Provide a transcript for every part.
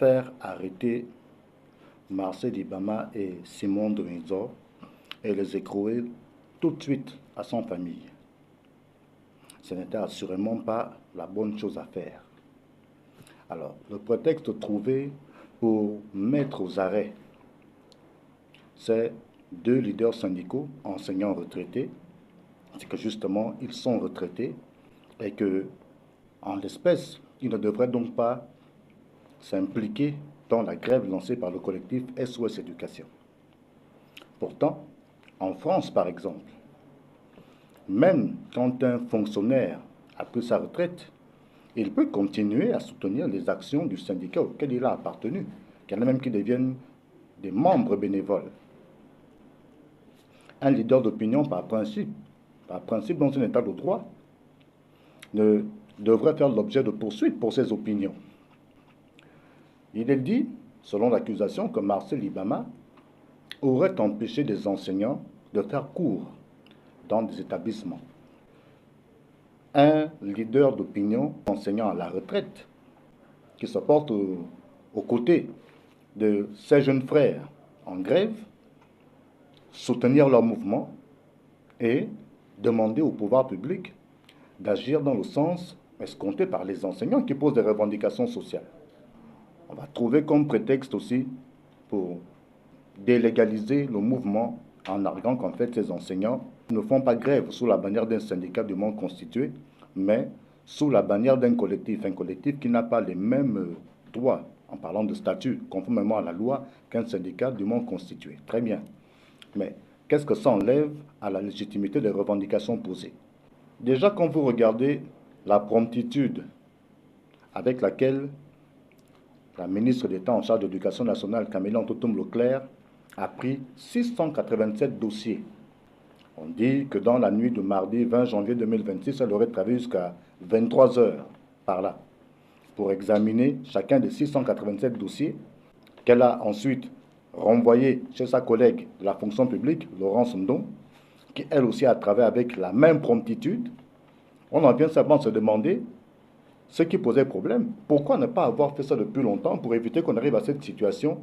faire arrêter Marcel Ibama et Simon Donizor et les écrouer tout de suite à son famille. Ce n'était assurément pas la bonne chose à faire. Alors, le prétexte trouvé pour mettre aux arrêts ces deux leaders syndicaux, enseignants retraités, c'est que justement, ils sont retraités et que, en l'espèce, ils ne devraient donc pas s'impliquer dans la grève lancée par le collectif SOS Éducation. Pourtant, en France, par exemple, même quand un fonctionnaire a pris sa retraite, il peut continuer à soutenir les actions du syndicat auquel il a appartenu. Il y en a même qui deviennent des membres bénévoles. Un leader d'opinion, par principe dans un état de droit, ne devrait faire l'objet de poursuites pour ses opinions. Il est dit, selon l'accusation, que Marcel Ibama aurait empêché des enseignants de faire cours dans des établissements. Un leader d'opinion enseignant à la retraite qui se porte aux côtés de ses jeunes frères en grève, soutenir leur mouvement et demander au pouvoir public d'agir dans le sens escompté par les enseignants qui posent des revendications sociales. On va trouver comme prétexte aussi pour délégaliser le mouvement en arguant qu'en fait ces enseignants ne font pas grève sous la bannière d'un syndicat dûment constitué, mais sous la bannière d'un collectif, un collectif qui n'a pas les mêmes droits, en parlant de statut, conformément à la loi, qu'un syndicat dûment constitué. Très bien. Mais qu'est-ce que ça enlève à la légitimité des revendications posées? Déjà, quand vous regardez la promptitude avec laquelle la ministre d'État en charge de l'Éducation nationale, Camélia Ntotoum-Leclerc, a pris 687 dossiers. On dit que dans la nuit du mardi 20 janvier 2026, elle aurait travaillé jusqu'à 23 heures par là pour examiner chacun des 687 dossiers qu'elle a ensuite renvoyé chez sa collègue de la fonction publique, Laurence Ndong, qui elle aussi a travaillé avec la même promptitude. On en vient simplement se demander ce qui posait problème. Pourquoi ne pas avoir fait ça depuis longtemps pour éviter qu'on arrive à cette situation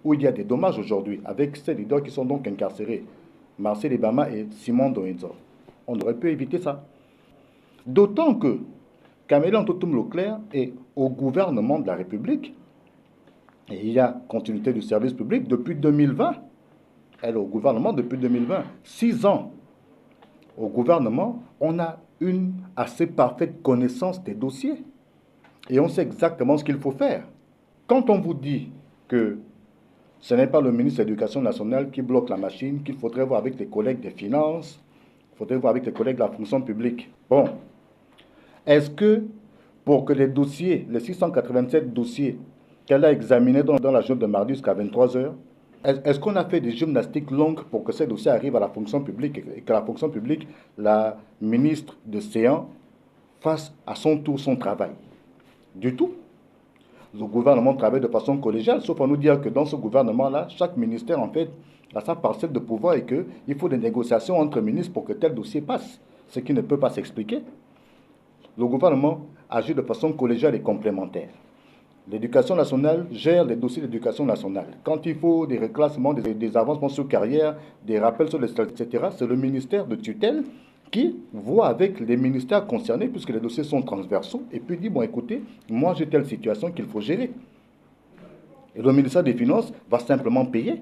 où il y a des dommages aujourd'hui avec ces leaders qui sont donc incarcérés, Marcel Ibama et Simon Donizor. On aurait pu éviter ça. D'autant que Camélia Ntotoum-Leclerc est au gouvernement de la République et il y a continuité du service public depuis 2020. Elle est au gouvernement depuis 2020. 6 ans au gouvernement, on a une assez parfaite connaissance des dossiers. Et on sait exactement ce qu'il faut faire. Quand on vous dit que ce n'est pas le ministre de l'Éducation nationale qui bloque la machine, qu'il faudrait voir avec les collègues des finances, il faudrait voir avec les collègues de la fonction publique. Bon, est-ce que pour que les dossiers, les 687 dossiers qu'elle a examinés dans la journée de mardi jusqu'à 23 heures, est-ce qu'on a fait des gymnastiques longues pour que ces dossiers arrivent à la fonction publique et que la fonction publique, la ministre de Séan, fasse à son tour son travail? Du tout. Le gouvernement travaille de façon collégiale, sauf à nous dire que dans ce gouvernement-là, chaque ministère, en fait, a sa parcelle de pouvoir et qu'il faut des négociations entre ministres pour que tel dossier passe, ce qui ne peut pas s'expliquer. Le gouvernement agit de façon collégiale et complémentaire. L'éducation nationale gère les dossiers d'éducation nationale. Quand il faut des reclassements, des avancements sur carrière, des rappels sur les statuts, etc., c'est le ministère de tutelle qui voit avec les ministères concernés, puisque les dossiers sont transversaux, et puis dit, bon écoutez, moi j'ai telle situation qu'il faut gérer. Et le ministère des Finances va simplement payer.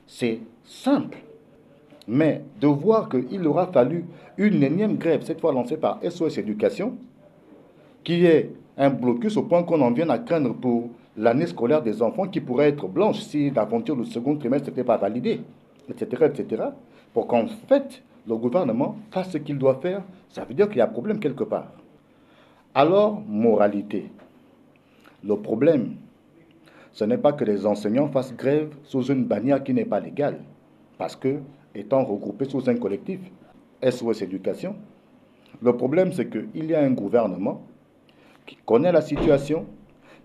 C'est simple. Mais de voir qu'il aura fallu une énième grève, cette fois lancée par SOS Éducation, qui est un blocus au point qu'on en vient à craindre pour l'année scolaire des enfants qui pourrait être blanche si l'aventure du second trimestre n'était pas validée, etc., etc., pour qu'en fait, le gouvernement fasse ce qu'il doit faire, ça veut dire qu'il y a un problème quelque part. Alors, moralité. Le problème, ce n'est pas que les enseignants fassent grève sous une bannière qui n'est pas légale, parce que, étant regroupés sous un collectif, SOS Éducation, le problème c'est qu'il y a un gouvernement qui connaît la situation,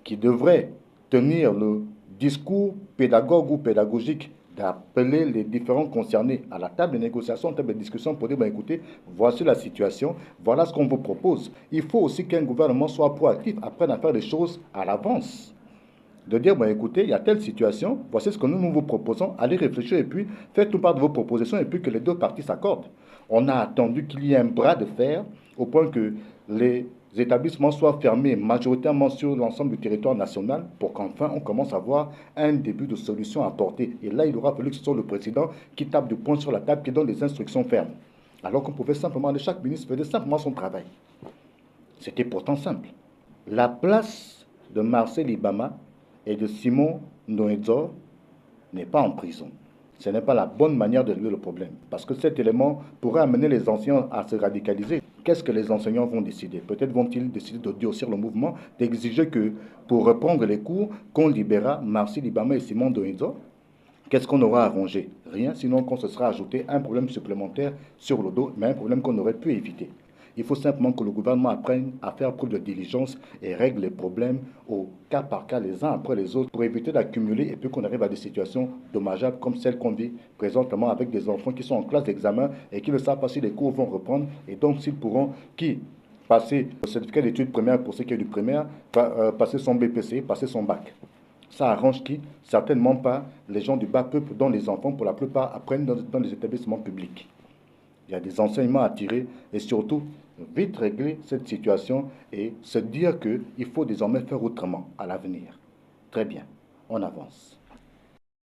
qui devrait tenir le discours pédagogue ou pédagogique d'appeler les différents concernés à la table de négociation, à la table de discussion pour dire, ben écoutez, voici la situation, voilà ce qu'on vous propose. Il faut aussi qu'un gouvernement soit proactif, apprenne à faire les choses à l'avance. De dire, bon, écoutez, il y a telle situation, voici ce que nous vous proposons, allez réfléchir et puis faites tout part de vos propositions et puis que les deux parties s'accordent. On a attendu qu'il y ait un bras de fer au point que les établissements soient fermés majoritairement sur l'ensemble du territoire national pour qu'enfin on commence à voir un début de solution apportée. Et là, il aura fallu que ce soit le président qui tape du poing sur la table, qui donne des instructions fermes. Alors qu'on pouvait simplement, chaque ministre faisait simplement son travail. C'était pourtant simple. La place de Marcel Ibama et de Simon Noedzor n'est pas en prison. Ce n'est pas la bonne manière de régler le problème. Parce que cet élément pourrait amener les enseignants à se radicaliser. Qu'est-ce que les enseignants vont décider? Peut-être vont-ils décider de durcir le mouvement, d'exiger que, pour reprendre les cours, qu'on libérera Marcel Ibama et Simon Noedzor. Qu'est-ce qu'on aura arrangé? Rien, sinon qu'on se sera ajouté un problème supplémentaire sur le dos, mais un problème qu'on aurait pu éviter. Il faut simplement que le gouvernement apprenne à faire preuve de diligence et règle les problèmes au cas par cas, les uns après les autres, pour éviter d'accumuler et puis qu'on arrive à des situations dommageables comme celles qu'on vit présentement avec des enfants qui sont en classe d'examen et qui ne savent pas si les cours vont reprendre et donc s'ils pourront, passer le certificat d'études primaires pour ceux qui ont du primaire, passer son BPC, passer son bac. Ça arrange qui? Certainement pas les gens du bas peuple dont les enfants, pour la plupart, apprennent dans les établissements publics. Il y a des enseignements à tirer et surtout, vite régler cette situation et se dire qu'il faut désormais faire autrement à l'avenir. Très bien, on avance.